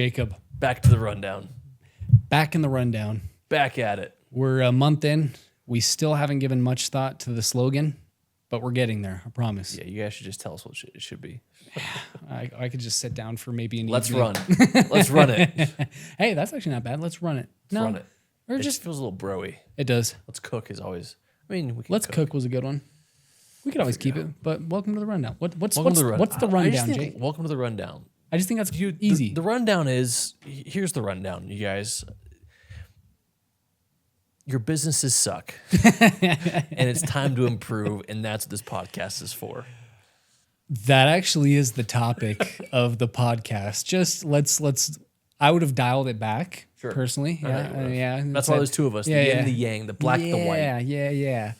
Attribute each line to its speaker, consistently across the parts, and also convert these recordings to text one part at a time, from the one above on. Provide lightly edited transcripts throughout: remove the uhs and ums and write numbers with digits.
Speaker 1: Jacob.
Speaker 2: Back to the rundown.
Speaker 1: Back in the rundown.
Speaker 2: Back at it.
Speaker 1: We're a month in. We still haven't given much thought to the slogan, but we're getting there. I promise.
Speaker 2: Yeah, you guys should just tell us what it should be.
Speaker 1: I could just sit down for maybe an
Speaker 2: Let's
Speaker 1: evening.
Speaker 2: run. Let's run it.
Speaker 1: Hey, that's actually not bad. Let's run it.
Speaker 2: Let's run it.
Speaker 1: Or
Speaker 2: It
Speaker 1: just
Speaker 2: just feels a little broy.
Speaker 1: it does.
Speaker 2: Let's cook is always. I mean, we can
Speaker 1: Let's cook was a good one. We could always keep it, but welcome to the rundown. What's the rundown, Jake?
Speaker 2: Welcome to the rundown.
Speaker 1: I just think that's easy.
Speaker 2: The rundown is, here's the rundown, you guys. Your businesses suck. And it's time to improve, and that's what this podcast is for.
Speaker 1: That actually is the topic of the podcast. Just let's I would have dialed it back personally. Yeah.
Speaker 2: That's why there's two of us, the yin and the yang, the black and the white.
Speaker 1: Yeah.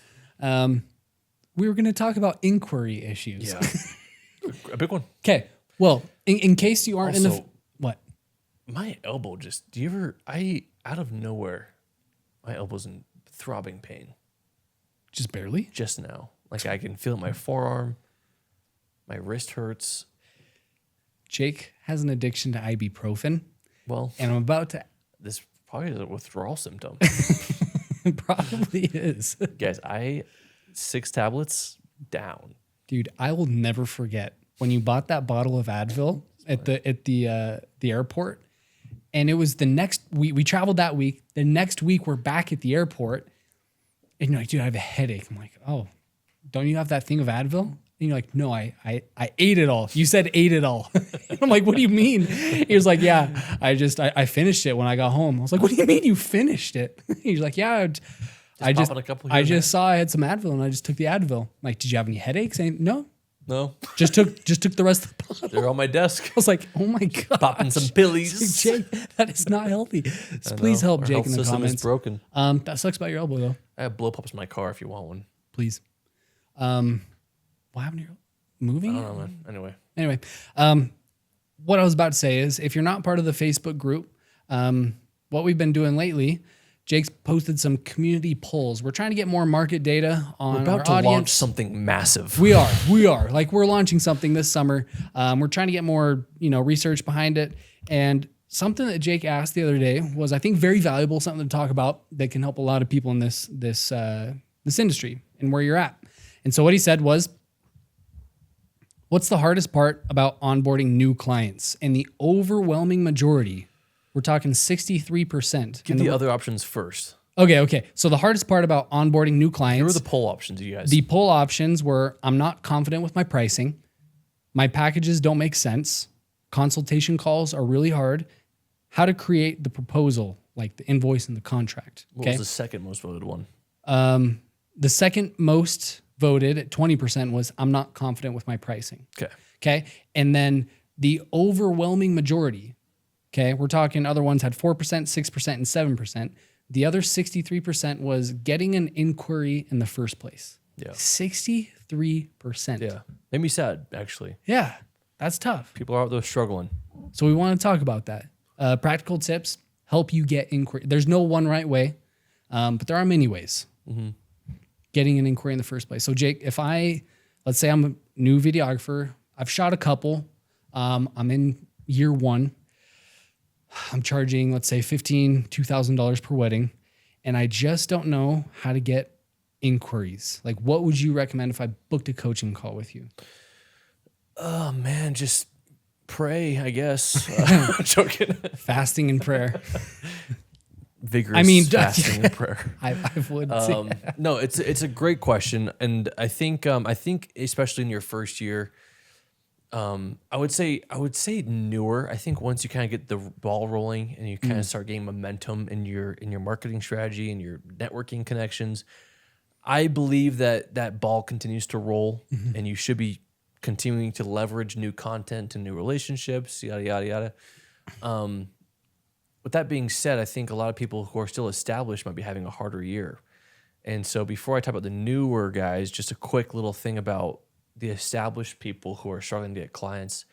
Speaker 1: We were going to talk about inquiry issues.
Speaker 2: Yeah. A big one.
Speaker 1: Okay. Well, in case you aren't in the...
Speaker 2: Also,
Speaker 1: What?
Speaker 2: My elbow just, out of nowhere, my elbow's in throbbing pain
Speaker 1: Just barely?
Speaker 2: just now. Like I can feel it in my forearm. My wrist hurts.
Speaker 1: Jake has an addiction to ibuprofen,
Speaker 2: Well,
Speaker 1: and I'm about to...
Speaker 2: this probably is a withdrawal symptom.
Speaker 1: It probably is.
Speaker 2: Guys, 6 tablets down.
Speaker 1: Dude, I will never forget when you bought that bottle of Advil at the airport, and it was the next we traveled that week. The next week we're back at the airport, and you're like, dude, I have a headache. I'm like, oh, don't you have that thing of Advil? And you're like, no, I ate it all. You said ate it all. I'm like, what do you mean? He was like, yeah, I finished it when I got home. I was like, what do you mean you finished it? He's like, yeah, I just saw I had some Advil and I just took the Advil. I'm like, did you have any headaches? And no. Just took the rest of the bottle.
Speaker 2: They're on my desk.
Speaker 1: I was like, oh my god,
Speaker 2: Popping some pillies.
Speaker 1: Jake, that is not healthy. So please help Jake in the comments.
Speaker 2: Is broken.
Speaker 1: That sucks about your elbow though.
Speaker 2: I have blow pops in my car if you want one.
Speaker 1: Please. What happened to your moving?
Speaker 2: I don't know, man.
Speaker 1: Anyway, what I was about to say is, if you're not part of the Facebook group, what we've been doing lately, Jake's posted some community polls. We're trying to get more market data on
Speaker 2: We're about to
Speaker 1: audience.
Speaker 2: launch something massive.
Speaker 1: We are. Like, we're launching something this summer. We're trying to get more, research behind it. And something that Jake asked the other day was, I think, very valuable, something to talk about that can help a lot of people in this industry and where you're at. And so what he said was, what's the hardest part about onboarding new clients? And the overwhelming majority, we're talking 63%.
Speaker 2: Give the other options first.
Speaker 1: Okay. So the hardest part about onboarding new clients.
Speaker 2: Here were the poll options, you guys.
Speaker 1: The poll options were, I'm not confident with my pricing. My packages don't make sense. Consultation calls are really hard. How to create the proposal, like the invoice and the contract.
Speaker 2: What was the second most voted one?
Speaker 1: The second most voted at 20% was, I'm not confident with my pricing. Okay. And then the overwhelming majority, okay, we're talking other ones had 4%, 6%, and 7%. The other 63% was getting an inquiry in the first place.
Speaker 2: Yeah.
Speaker 1: 63%.
Speaker 2: Yeah. Made me sad, actually.
Speaker 1: Yeah, that's tough.
Speaker 2: People are out there struggling.
Speaker 1: So we want to talk about that. Practical tips help you get inquiry. There's no one right way, but there are many ways.
Speaker 2: Mm-hmm.
Speaker 1: Getting an inquiry in the first place. So Jake, let's say I'm a new videographer, I've shot a couple, I'm in year 1, I'm charging, let's say $2,000 per wedding, and I just don't know how to get inquiries. Like, what would you recommend if I booked a coaching call with you?
Speaker 2: Oh man, just pray, I guess. I'm joking.
Speaker 1: Fasting and prayer.
Speaker 2: Vigorous fasting and prayer.
Speaker 1: I would say
Speaker 2: no, it's a great question, and I think especially in your first year, I would say newer. I think once you kind of get the ball rolling and you kind of start gaining momentum in your marketing strategy and your networking connections, I believe that ball continues to roll, and you should be continuing to leverage new content and new relationships, yada yada yada. With that being said, I think a lot of people who are still established might be having a harder year. And so before I talk about the newer guys, just a quick little thing about the established people who are struggling to get clients.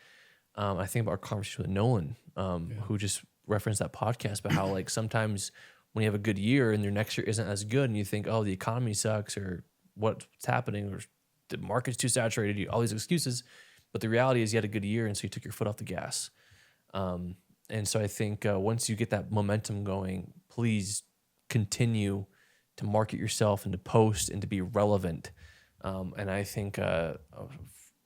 Speaker 2: I think about our conversation with Nolan, who just referenced that podcast about how, like, sometimes when you have a good year and your next year isn't as good and you think, oh, the economy sucks or what's happening or the market's too saturated, all these excuses. But the reality is you had a good year, and so you took your foot off the gas. And so I think once you get that momentum going, please continue to market yourself and to post and to be relevant. And I think I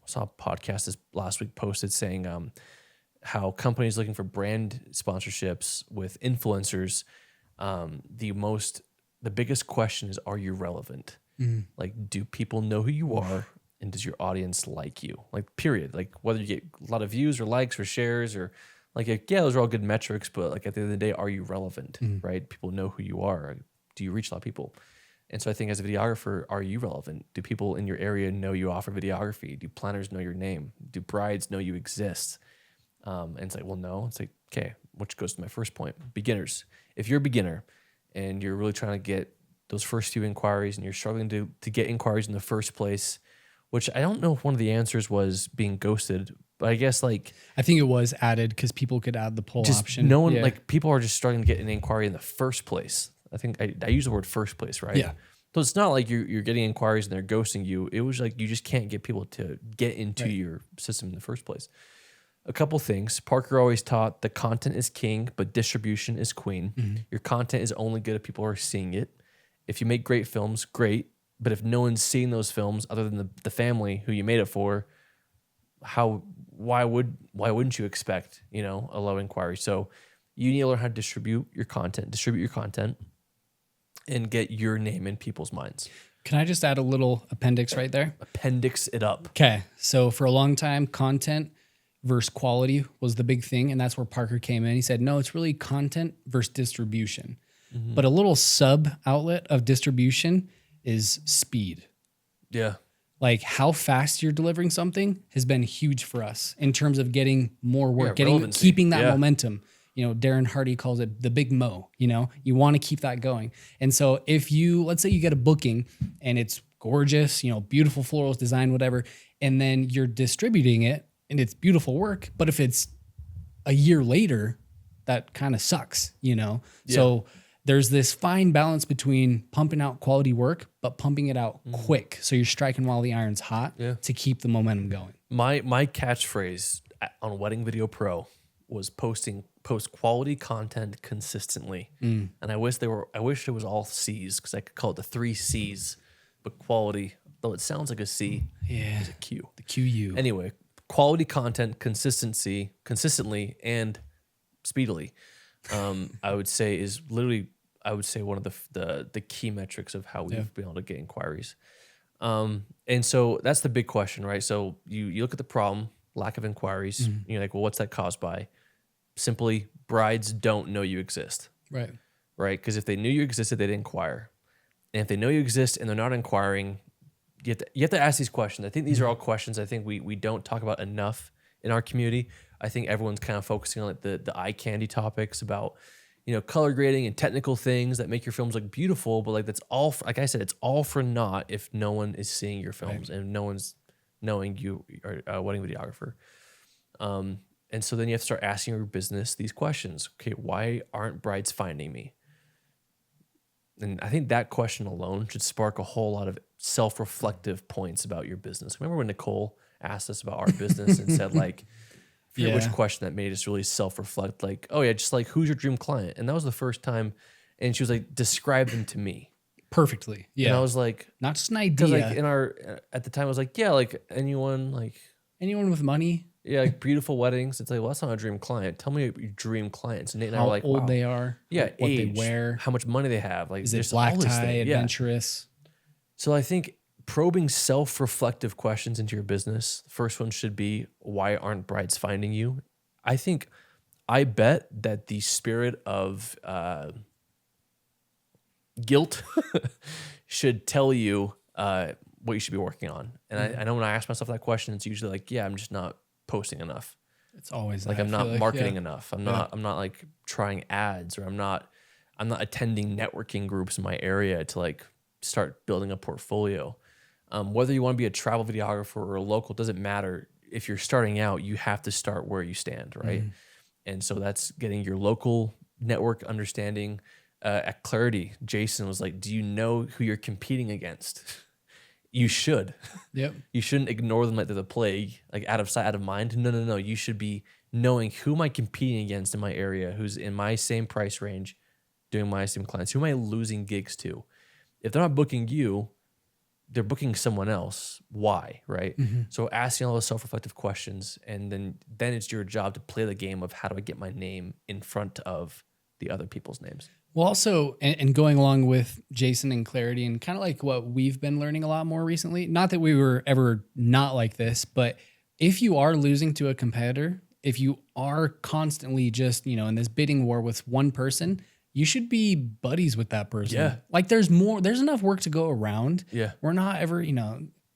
Speaker 2: saw a podcast this last week posted saying how companies looking for brand sponsorships with influencers, the biggest question is, are you relevant? Like, do people know who you are? And does your audience like you? Like, period. Like, whether you get a lot of views or likes or shares or like, yeah, those are all good metrics, but like at the end of the day, are you relevant, right? People know who you are. Do you reach a lot of people? And so I think as a videographer, are you relevant? Do people in your area know you offer videography? Do planners know your name? Do brides know you exist? And it's like, well, no. It's like, okay, which goes to my first point, beginners. If you're a beginner and you're really trying to get those first few inquiries and you're struggling to get inquiries in the first place, which I don't know if one of the answers was being ghosted, but I guess like
Speaker 1: I think it was added because people could add the poll
Speaker 2: just
Speaker 1: option.
Speaker 2: no one like people are just struggling to get an inquiry in the first place. I think I use the word first place, right?
Speaker 1: Yeah.
Speaker 2: So it's not like you're getting inquiries and they're ghosting you. It was like you just can't get people to get into your system in the first place. A couple things. Parker always taught the content is king, but distribution is queen. Your content is only good if people are seeing it. If you make great films, great. But if no one's seen those films other than the family who you made it for, why wouldn't you expect, a low inquiry? So you need to learn how to distribute your content, and get your name in people's minds.
Speaker 1: Can I just add a little appendix right there?
Speaker 2: Appendix it up.
Speaker 1: Okay. So for a long time, content versus quality was the big thing. And that's where Parker came in. He said, no, it's really content versus distribution. But a little sub outlet of distribution is speed.
Speaker 2: Yeah.
Speaker 1: Like how fast you're delivering something has been huge for us in terms of getting more work, keeping that momentum. Darren Hardy calls it the big mo, you want to keep that going. And so if let's say you get a booking and it's gorgeous, beautiful florals, design, whatever, and then you're distributing it and it's beautiful work. But if it's a year later, that kind of sucks, So there's this fine balance between pumping out quality work, but pumping it out quick. So you're striking while the iron's hot to keep the momentum going.
Speaker 2: My catchphrase on Wedding Video Pro was post quality content consistently. And I wish it was all C's because I could call it the 3 C's, but quality, though it sounds like a C, is a Q.
Speaker 1: The QU.
Speaker 2: Anyway, quality content, consistently and speedily. I would say is literally, one of the key metrics of how we've been able to get inquiries. And so that's the big question, right? So you look at the problem, lack of inquiries. You're like, well, what's that caused by? Simply, brides don't know you exist.
Speaker 1: Right.
Speaker 2: Right? Because if they knew you existed, they'd inquire. And if they know you exist and they're not inquiring, you have to ask these questions. I think these are all questions I think we don't talk about enough in our community. I think everyone's kind of focusing on like the eye candy topics about, color grading and technical things that make your films look beautiful. But like that's all, like I said, it's all for naught if no one is seeing your films and no one's knowing you are a wedding videographer. And so then you have to start asking your business these questions. Okay, why aren't brides finding me? And I think that question alone should spark a whole lot of self-reflective points about your business. Remember when Nicole asked us about our business and said like, I forget which question that made us really self-reflect, like, oh yeah, just like, who's your dream client? And that was the first time. And she was like, describe them to me.
Speaker 1: Perfectly. Yeah.
Speaker 2: And I was like,
Speaker 1: not just an idea.
Speaker 2: Like at the time I was like, yeah, like anyone
Speaker 1: with money.
Speaker 2: Yeah, like beautiful weddings. It's like, well, that's not a dream client. Tell me your dream clients. And Nate and I were like,
Speaker 1: old they are.
Speaker 2: Yeah,
Speaker 1: what
Speaker 2: age,
Speaker 1: they wear.
Speaker 2: how much money they have. Like,
Speaker 1: is it black tie, adventurous?
Speaker 2: So I think probing self-reflective questions into your business. The first one should be, why aren't brides finding you? I bet that the spirit of guilt should tell you what you should be working on. And I know when I ask myself that question, it's usually like, yeah, I'm just not posting enough.
Speaker 1: It's always
Speaker 2: like
Speaker 1: that,
Speaker 2: I'm not marketing enough. I'm not like trying ads, or I'm not attending networking groups in my area to like start building a portfolio. Whether you want to be a travel videographer or a local, doesn't matter. If you're starting out, you have to start where you stand, right? And so that's getting your local network understanding. At Clarity, Jason was like, do you know who you're competing against? You should.
Speaker 1: Yep.
Speaker 2: You shouldn't ignore them like they're the plague, like out of sight, out of mind. No. You should be knowing who am I competing against in my area, who's in my same price range, doing my same clients, who am I losing gigs to? If they're not booking you, they're booking someone else. Why, right? So asking all those self-reflective questions, and then it's your job to play the game of how do I get my name in front of the other people's names.
Speaker 1: Well, also, and going along with Jason and Clarity, and kind of like what we've been learning a lot more recently, not that we were ever not like this, but if you are losing to a competitor, if you are constantly just, in this bidding war with one person, you should be buddies with that person.
Speaker 2: Yeah.
Speaker 1: Like there's enough work to go around.
Speaker 2: Yeah.
Speaker 1: We're not ever,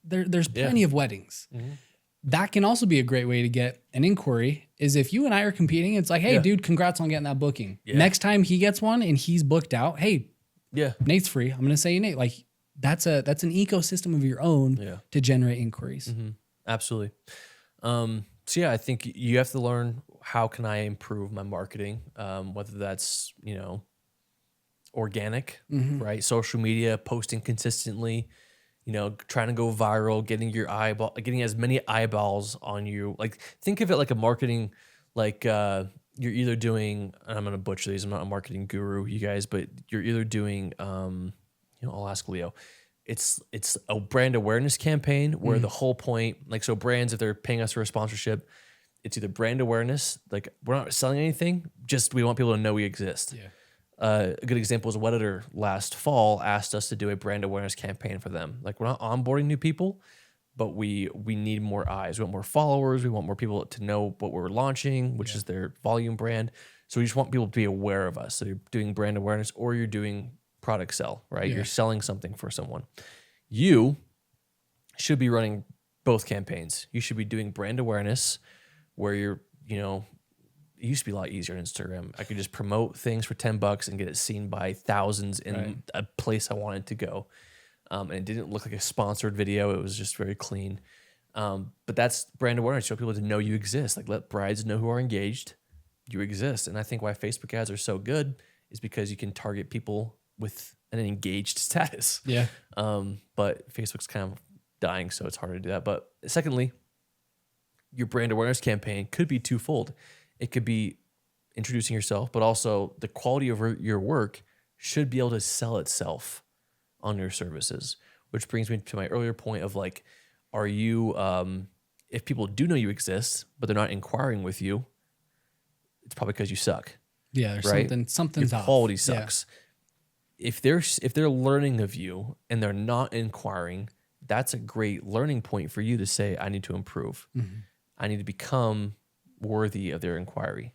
Speaker 1: there's plenty of weddings. That can also be a great way to get an inquiry is if you and I are competing, it's like, hey, dude, congrats on getting that booking.
Speaker 2: Yeah.
Speaker 1: Next time he gets one and he's booked out, hey,
Speaker 2: Yeah.
Speaker 1: Nate's free. I'm going to say Nate. Like that's an ecosystem of your own to generate inquiries.
Speaker 2: Absolutely. So yeah, I think you have to learn how can I improve my marketing, whether that's, organic, right? Social media, posting consistently, trying to go viral, getting as many eyeballs on you. Like think of it like a marketing, like you're either doing, and I'm going to butcher these, I'm not a marketing guru, you guys, but you're either doing, I'll ask Leo. It's a brand awareness campaign where the whole point, like, so brands, if they're paying us for a sponsorship, it's either brand awareness, like we're not selling anything, just we want people to know we exist.
Speaker 1: Yeah.
Speaker 2: A good example is Wedditor last fall asked us to do a brand awareness campaign for them. Like we're not onboarding new people, but we need more eyes. We want more followers. We want more people to know what we're launching, which is their volume brand. So we just want people to be aware of us. So you're doing brand awareness or you're doing product sell, right?
Speaker 1: Yeah.
Speaker 2: You're selling something for someone. You should be running both campaigns. You should be doing brand awareness where you're, it used to be a lot easier on Instagram. I could just promote things for $10 and get it seen by thousands in a place I wanted to go. And it didn't look like a sponsored video. It was just very clean. But that's brand awareness. Show people to know you exist. Like let brides know who are engaged, you exist. And I think why Facebook ads are so good is because you can target people with an engaged status.
Speaker 1: Yeah.
Speaker 2: But Facebook's kind of dying, so it's hard to do that. But secondly, your brand awareness campaign could be twofold. It could be introducing yourself, but also the quality of your work should be able to sell itself on your services, which brings me to my earlier point of like, are you, if people do know you exist, but they're not inquiring with you, it's probably because you suck.
Speaker 1: Yeah. There's something's
Speaker 2: your
Speaker 1: off.
Speaker 2: quality sucks. Yeah. If they're learning of you and they're not inquiring, that's a great learning point for you to say, I need to improve. I need to become worthy of their inquiry.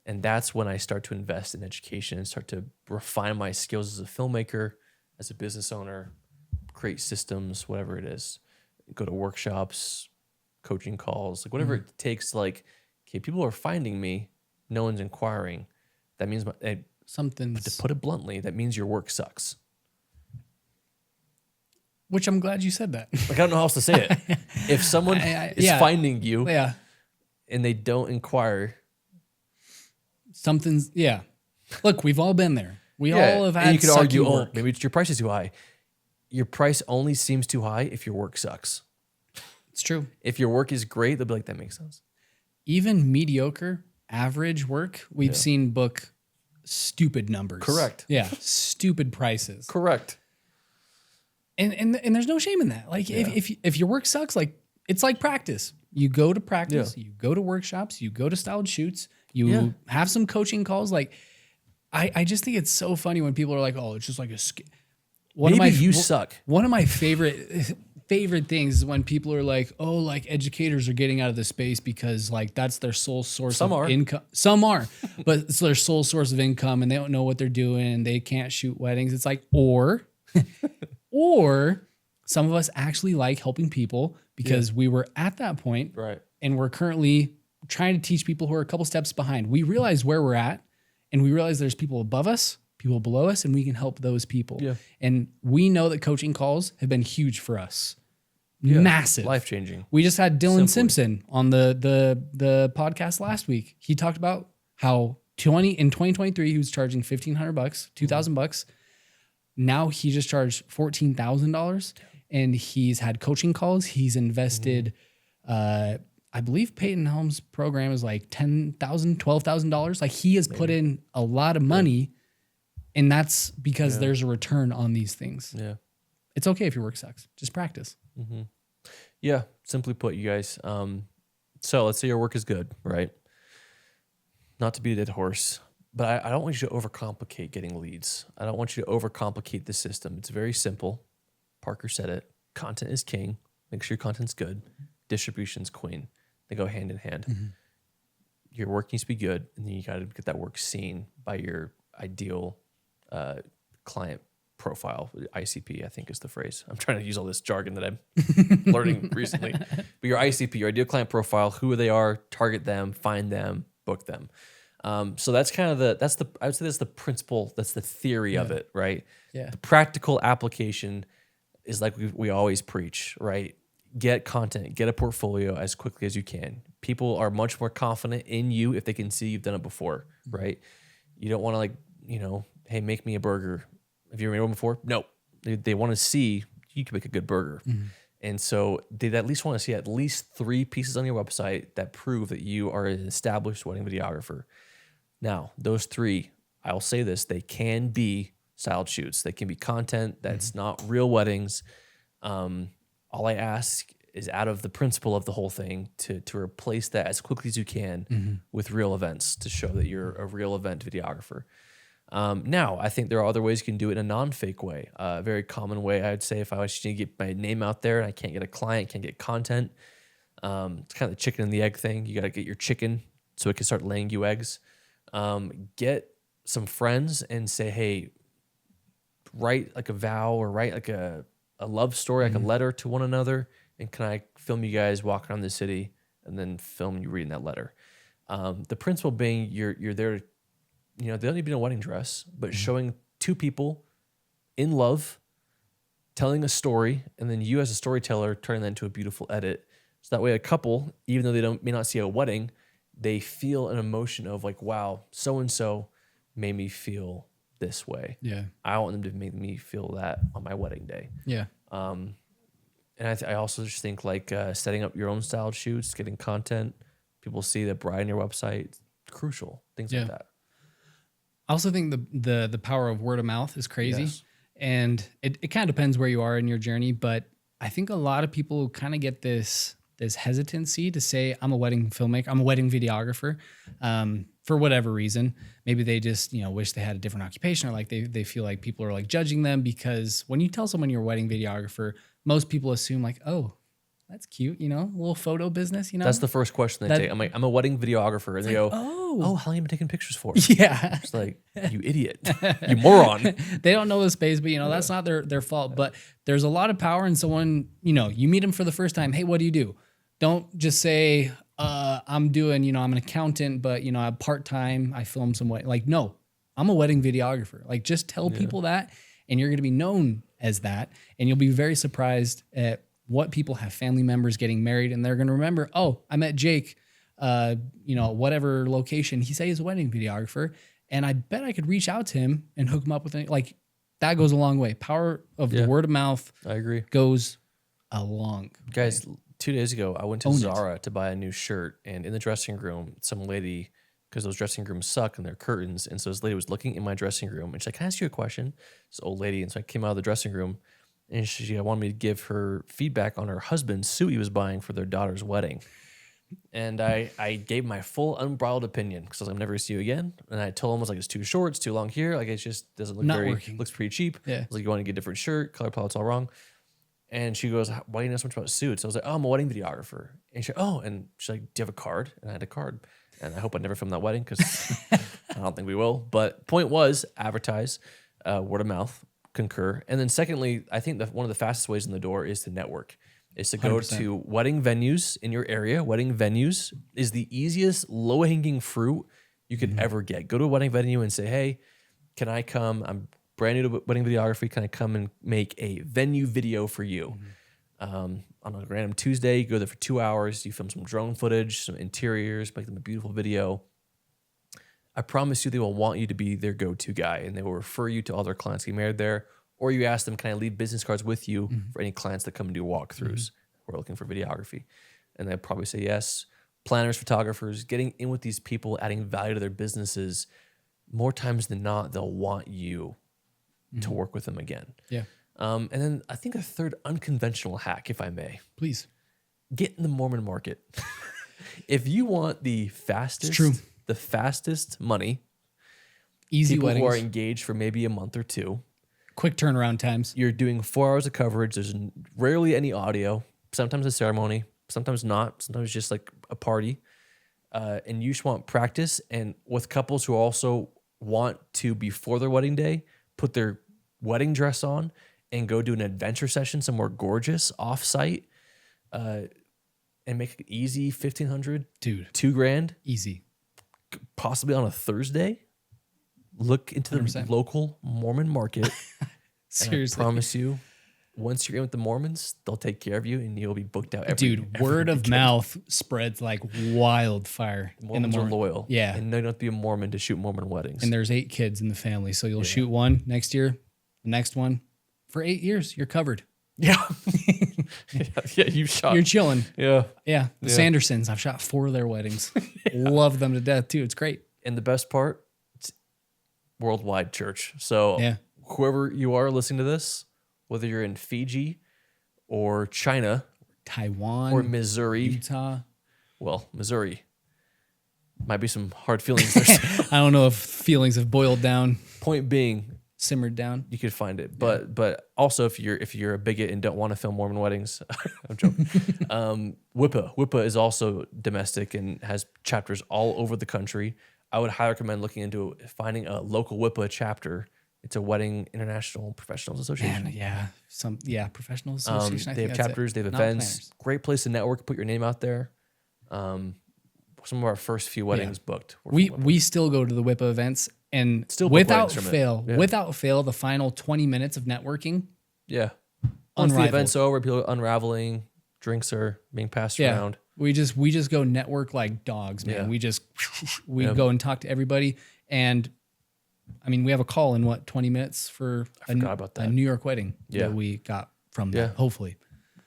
Speaker 2: And that's when I start to invest in education and start to refine my skills as a filmmaker, as a business owner, create systems, whatever it is, go to workshops, coaching calls, like whatever it takes. Like, okay, people are finding me, no one's inquiring. That means,
Speaker 1: Something's,
Speaker 2: to put it bluntly, that means your work sucks.
Speaker 1: which I'm glad you said that.
Speaker 2: Like, I don't know how else to say it. If someone is finding you and they don't inquire,
Speaker 1: something's, Look, we've all been there. We all have had.
Speaker 2: And you could argue,
Speaker 1: work.
Speaker 2: maybe it's your price is too high. Your price only seems too high if your work sucks.
Speaker 1: It's true.
Speaker 2: If your work is great, they'll be like, that makes sense.
Speaker 1: Even mediocre, average work, we've seen book stupid numbers.
Speaker 2: Correct.
Speaker 1: Yeah, stupid prices.
Speaker 2: Correct.
Speaker 1: And there's no shame in that. Like if your work sucks, like it's like practice. You go to practice, you go to workshops, you go to styled shoots, you have some coaching calls. Like I just think it's so funny when people are like, oh, it's just like a
Speaker 2: suck.
Speaker 1: One of my favorite things is when people are like, oh, like educators are getting out of the space because like that's their sole source of income. Some are, but it's their sole source of income and they don't know what they're doing. They can't shoot weddings. It's like, or some of us actually like helping people because we were at that point,
Speaker 2: right?
Speaker 1: And we're currently trying to teach people who are a couple steps behind. We realize where we're at and we realize there's people above us, people below us, and we can help those people. Yeah. And we know that coaching calls have been huge for us. Yeah. Massive.
Speaker 2: Life-changing.
Speaker 1: We just had Dylan Simpson on the podcast last week. He talked about how in 2023, he was charging $1,500, $2,000. Now he just charged $14,000 and he's had coaching calls. He's invested I believe Peyton Helms' program is like $10,000, $12,000. Like he has put in a lot of money, and that's because there's a return on these things.
Speaker 2: Yeah.
Speaker 1: It's okay if your work sucks. Just practice.
Speaker 2: Yeah. Simply put, you guys. So let's say your work is good, right? Not to be a dead horse, but I don't want you to overcomplicate getting leads. I don't want you to overcomplicate the system. It's very simple. Parker said it. Content is king. Make sure your content's good. Distribution's queen. They go hand in hand. Your work needs to be good, and then you got to get that work seen by your ideal client profile. ICP, I think, is the phrase. I'm trying to use all this jargon that I'm learning recently. But your ICP, your ideal client profile, who they are, target them, find them, book them. So that's kind of I would say that's the principle, that's the theory of it, right?
Speaker 1: Yeah.
Speaker 2: The practical application is like we always preach, right? Get content, get a portfolio as quickly as you can. People are much more confident in you if they can see you've done it before, right? You don't want to hey, make me a burger. Have you ever made one before? No. They want to see you can make a good burger. And so they at least want to see at least 3 pieces on your website that prove that you are an established wedding videographer. Now, those 3, I'll say this, they can be styled shoots. They can be content that's not real weddings. All I ask is, out of the principle of the whole thing, to replace that as quickly as you can with real events to show that you're a real event videographer. Now, I think there are other ways you can do it in a non-fake way. A very common way, I would say, if I was to get my name out there and I can't get a client, can't get content, it's kind of the chicken and the egg thing. You got to get your chicken so it can start laying you eggs. Get some friends and say, hey, write like a vow or write like a love story, like a letter to one another. And can I film you guys walking around the city and then film you reading that letter? The principle being you're there to, they don't need to be in a wedding dress, but showing 2 people in love, telling a story, and then you as a storyteller turning that into a beautiful edit. So that way a couple, even though they may not see a wedding, they feel an emotion of like, wow, so-and-so made me feel this way.
Speaker 1: Yeah.
Speaker 2: I want them to make me feel that on my wedding day.
Speaker 1: Yeah.
Speaker 2: And I also just think like setting up your own styled shoots, getting content, people see the bride on your website, crucial, things like that.
Speaker 1: I also think the power of word of mouth is crazy.
Speaker 2: Yes.
Speaker 1: And it kind of depends where you are in your journey, but I think a lot of people kind of get this hesitancy to say, I'm a wedding filmmaker, I'm a wedding videographer, for whatever reason. Maybe they just, wish they had a different occupation, or like they feel like people are like judging them, because when you tell someone you're a wedding videographer, most people assume like, oh, that's cute, a little photo business,
Speaker 2: That's the first question they take. I'm like, I'm a wedding videographer. And they go, oh, how long have you been taking pictures for?
Speaker 1: Yeah.
Speaker 2: It's like, you idiot, you moron.
Speaker 1: They don't know the space, but that's not their fault. But there's a lot of power in someone, you meet them for the first time. Hey, what do you do? Don't just say, I'm doing, I'm an accountant, but I'm part-time, I film some way. Like, no, I'm a wedding videographer. Like, just tell people that, and you're going to be known as that. And you'll be very surprised at what people have family members getting married, and they're going to remember, oh, I met Jake, whatever location. He said he's a wedding videographer, and I bet I could reach out to him and hook him up with like that goes a long way. Power of the word of mouth.
Speaker 2: I agree.
Speaker 1: Goes a long
Speaker 2: Guys,
Speaker 1: way.
Speaker 2: 2 days ago, I went to Zara to buy a new shirt, and in the dressing room, some lady, because those dressing rooms suck and they're curtains, and so this lady was looking in my dressing room, and she's like, can I ask you a question? This old lady, and so I came out of the dressing room, and she wanted me to give her feedback on her husband's suit he was buying for their daughter's wedding. And I gave my full unbridled opinion, because I was like, I'm never going to see you again. And I told him, I was like, it's too short, it's too long here. Like, it just doesn't look looks pretty cheap.
Speaker 1: Yeah.
Speaker 2: I was like, you want to get a different shirt, color palette's all wrong. And she goes, why do you know so much about suits? I was like, oh, I'm a wedding videographer. And she's like, do you have a card? And I had a card. And I hope I never film that wedding, because I don't think we will. But point was, advertise, word of mouth, concur. And then secondly, I think that one of the fastest ways in the door is to network. Is to go
Speaker 1: 100%.
Speaker 2: to wedding venues in your area. Wedding venues is the easiest low-hanging fruit you could ever get. Go to a wedding venue and say, hey, can I come? I'm brand new to wedding videography. Can I come and make a venue video for you? On a random Tuesday, you go there for 2 hours. You film some drone footage, some interiors, make them a beautiful video. I promise you they will want you to be their go-to guy, and they will refer you to all their clients getting married there. Or you ask them, can I leave business cards with you for any clients that come and do walkthroughs who are looking for videography? And they'll probably say yes. planners, photographers, getting in with these people, adding value to their businesses, more times than not, they'll want you to work with them again.
Speaker 1: Yeah.
Speaker 2: And then I think a third unconventional hack, if I may,
Speaker 1: Please.
Speaker 2: get in the Mormon market. If you want the fastest money,
Speaker 1: Easy
Speaker 2: people
Speaker 1: weddings.
Speaker 2: who are engaged for maybe a month or two,
Speaker 1: Quick turnaround times.
Speaker 2: you're doing 4 hours of coverage. There's rarely any audio. Sometimes a ceremony, sometimes not. Sometimes just like a party. And you just want practice. And with couples who also want to, before their wedding day, put their wedding dress on and go do an adventure session somewhere gorgeous off-site, and make it easy, $1,500,
Speaker 1: Dude.
Speaker 2: $2,000,
Speaker 1: Easy.
Speaker 2: possibly on a Thursday. Look into the
Speaker 1: 100%.
Speaker 2: local Mormon market.
Speaker 1: Seriously.
Speaker 2: And I promise you, once you're in with the Mormons, they'll take care of you and you'll be booked out every
Speaker 1: Word of
Speaker 2: weekend.
Speaker 1: mouth spreads like wildfire.
Speaker 2: Mormons are loyal.
Speaker 1: Yeah.
Speaker 2: And they don't have to be a Mormon to shoot Mormon weddings.
Speaker 1: And there's 8 kids in the family. So you'll shoot one next year, the next one. For 8 years, you're covered.
Speaker 2: yeah. Yeah, you shot.
Speaker 1: You're chilling.
Speaker 2: Yeah.
Speaker 1: Yeah. The Sandersons, I've shot 4 of their weddings. Love them to death too. It's great.
Speaker 2: And the best part, it's worldwide church. So
Speaker 1: Yeah.
Speaker 2: whoever you are listening to this, whether you're in Fiji or China
Speaker 1: Taiwan
Speaker 2: or Missouri,
Speaker 1: Utah.
Speaker 2: well, Missouri might be some hard feelings there.
Speaker 1: I don't know if feelings have boiled down,
Speaker 2: Point being,
Speaker 1: simmered down.
Speaker 2: you could find it, but also if you're a bigot and don't want to film Mormon weddings, I'm joking. WIPA is also domestic and has chapters all over the country. I would highly recommend looking into finding a local WIPA chapter. It's a Wedding International Professionals Association.
Speaker 1: And professional association. I
Speaker 2: They
Speaker 1: think
Speaker 2: have
Speaker 1: that's
Speaker 2: chapters,
Speaker 1: it.
Speaker 2: they have
Speaker 1: Not
Speaker 2: events.
Speaker 1: planners.
Speaker 2: Great place to network. Put your name out there. Some of our first few weddings booked. were
Speaker 1: We
Speaker 2: from WIPA.
Speaker 1: we still go to the WIPA events and
Speaker 2: Still book
Speaker 1: without
Speaker 2: weddings from it.
Speaker 1: fail,
Speaker 2: Yeah.
Speaker 1: without fail, the final 20 minutes of networking.
Speaker 2: Yeah. Once the
Speaker 1: Unrivaled.
Speaker 2: event's over, people are unraveling, drinks are being passed
Speaker 1: Yeah.
Speaker 2: around.
Speaker 1: We just go network like dogs, man.
Speaker 2: Yeah.
Speaker 1: We go and talk to everybody. And I mean, we have a call in 20 minutes for
Speaker 2: forgot about
Speaker 1: a
Speaker 2: that.
Speaker 1: New York wedding
Speaker 2: Yeah.
Speaker 1: that we got from
Speaker 2: Yeah.
Speaker 1: that, hopefully.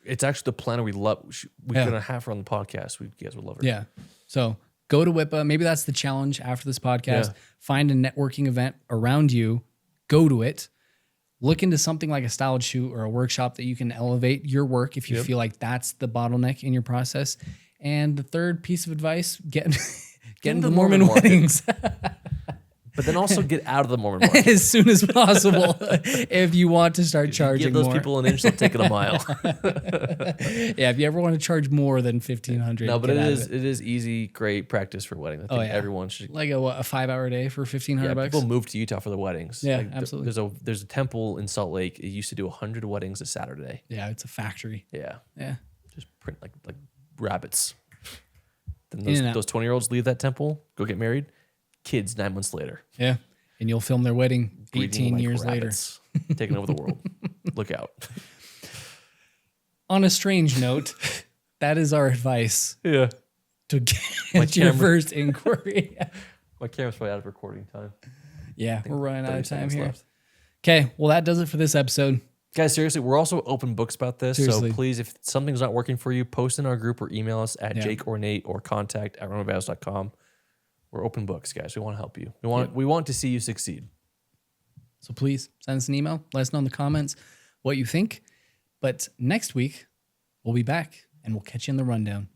Speaker 2: It's actually the planner we love. We're
Speaker 1: Yeah.
Speaker 2: going to have her on the podcast. You guys would love her.
Speaker 1: Yeah. So go to WIPA. Maybe that's the challenge after this podcast.
Speaker 2: Yeah.
Speaker 1: Find a networking event around you. Go to it. Look into something like a styled shoot or a workshop that you can elevate your work if you feel like that's the bottleneck in your process. And the third piece of advice, get into the Mormon
Speaker 2: market.
Speaker 1: weddings
Speaker 2: But then also get out of the Mormon market.
Speaker 1: as soon as possible if you want to start charging
Speaker 2: Give those
Speaker 1: more.
Speaker 2: people an inch, they'll take it a mile.
Speaker 1: Yeah, if you ever want to charge more than $1,500,
Speaker 2: No, but
Speaker 1: get
Speaker 2: it
Speaker 1: out of
Speaker 2: is it is easy, great practice for wedding. I think
Speaker 1: yeah.
Speaker 2: everyone should.
Speaker 1: like a 5-hour day for $1,500
Speaker 2: Yeah,
Speaker 1: bucks.
Speaker 2: people move to Utah for their weddings.
Speaker 1: Yeah,
Speaker 2: Like,
Speaker 1: absolutely.
Speaker 2: There's a temple in Salt Lake. It used to do 100 weddings a Saturday.
Speaker 1: Yeah, it's a factory.
Speaker 2: Yeah,
Speaker 1: Yeah.
Speaker 2: just print like rabbits. Then
Speaker 1: In and out.
Speaker 2: those 20-year-olds leave that temple, go get married. Kids 9 months later,
Speaker 1: Yeah. And you'll film their wedding
Speaker 2: breeding
Speaker 1: 18
Speaker 2: like
Speaker 1: years
Speaker 2: rabbits, taking over the world. Look out.
Speaker 1: later. On a strange note, that is our advice
Speaker 2: Yeah,
Speaker 1: to get your
Speaker 2: camera-
Speaker 1: first inquiry.
Speaker 2: my camera's probably out of recording time.
Speaker 1: Yeah, we're running out
Speaker 2: 30
Speaker 1: of time
Speaker 2: seconds
Speaker 1: here.
Speaker 2: left.
Speaker 1: Okay, well, that does it for this episode.
Speaker 2: Guys, seriously, we're also open books about this.
Speaker 1: Seriously.
Speaker 2: So please, if something's not working for you, post in our group or email us at
Speaker 1: Yeah.
Speaker 2: Jake or Nate or contact@romanvows.com. We're open books, guys. We want to help you. We want to see you succeed.
Speaker 1: So please send us an email. Let us know in the comments what you think. But next week, we'll be back and we'll catch you in the rundown.